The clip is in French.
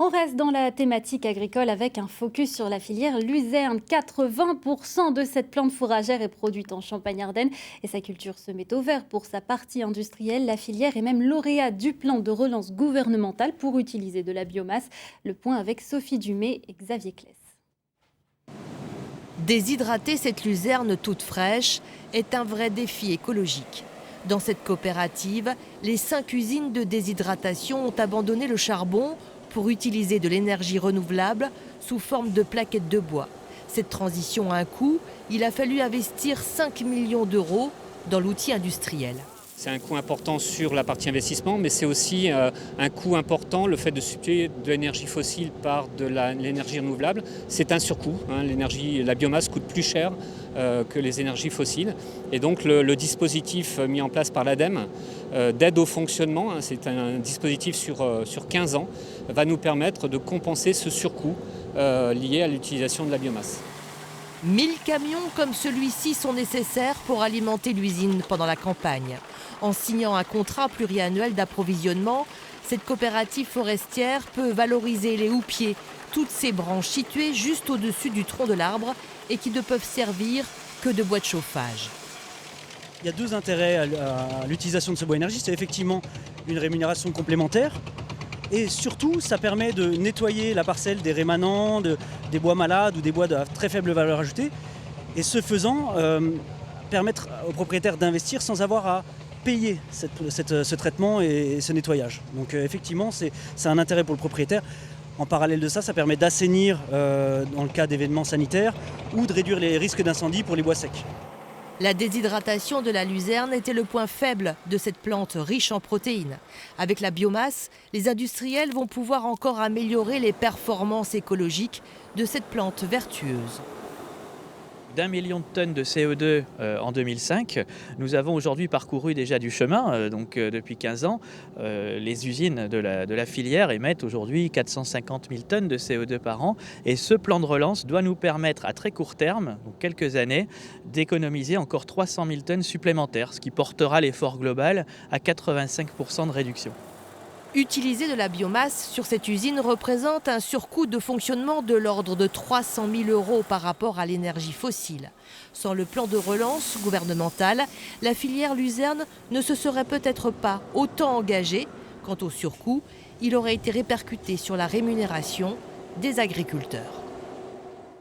On reste dans la thématique agricole avec un focus sur la filière luzerne. 80% de cette plante fourragère est produite en Champagne-Ardenne et sa culture se met au vert pour sa partie industrielle. La filière est même lauréate du plan de relance gouvernemental pour utiliser de la biomasse. Le point avec Sophie Dumay et Xavier Claes. Déshydrater cette luzerne toute fraîche est un vrai défi écologique. Dans cette coopérative, les 5 usines de déshydratation ont abandonné le charbon pour utiliser de l'énergie renouvelable sous forme de plaquettes de bois. Cette transition a un coût, il a fallu investir 5 millions d'euros dans l'outil industriel. C'est un coût important sur la partie investissement, mais c'est aussi un coût important, le fait de substituer de l'énergie fossile par de l'énergie renouvelable. C'est un surcoût, la biomasse coûte plus cher que les énergies fossiles. Et donc le dispositif mis en place par l'ADEME d'aide au fonctionnement, c'est un dispositif sur 15 ans, va nous permettre de compenser ce surcoût lié à l'utilisation de la biomasse. 1000 camions comme celui-ci sont nécessaires pour alimenter l'usine pendant la campagne. En signant un contrat pluriannuel d'approvisionnement, cette coopérative forestière peut valoriser les houppiers, toutes ces branches situées juste au-dessus du tronc de l'arbre et qui ne peuvent servir que de bois de chauffage. Il y a 2 intérêts à l'utilisation de ce bois énergie. C'est effectivement une rémunération complémentaire et surtout ça permet de nettoyer la parcelle des rémanents, des bois malades ou des bois de très faible valeur ajoutée et ce faisant permettre aux propriétaires d'investir sans avoir à payer ce traitement et ce nettoyage. Donc effectivement c'est un intérêt pour le propriétaire. En parallèle de ça, ça permet d'assainir dans le cas d'événements sanitaires ou de réduire les risques d'incendie pour les bois secs. La déshydratation de la luzerne était le point faible de cette plante riche en protéines. Avec la biomasse, les industriels vont pouvoir encore améliorer les performances écologiques de cette plante vertueuse. d'1 million de tonnes de CO2 en 2005. Nous avons aujourd'hui parcouru déjà du chemin, depuis 15 ans. Les usines de la filière émettent aujourd'hui 450 000 tonnes de CO2 par an. Et ce plan de relance doit nous permettre à très court terme, donc quelques années, d'économiser encore 300 000 tonnes supplémentaires, ce qui portera l'effort global à 85% de réduction. Utiliser de la biomasse sur cette usine représente un surcoût de fonctionnement de l'ordre de 300 000 euros par rapport à l'énergie fossile. Sans le plan de relance gouvernemental, la filière luzerne ne se serait peut-être pas autant engagée. Quant au surcoût, il aurait été répercuté sur la rémunération des agriculteurs.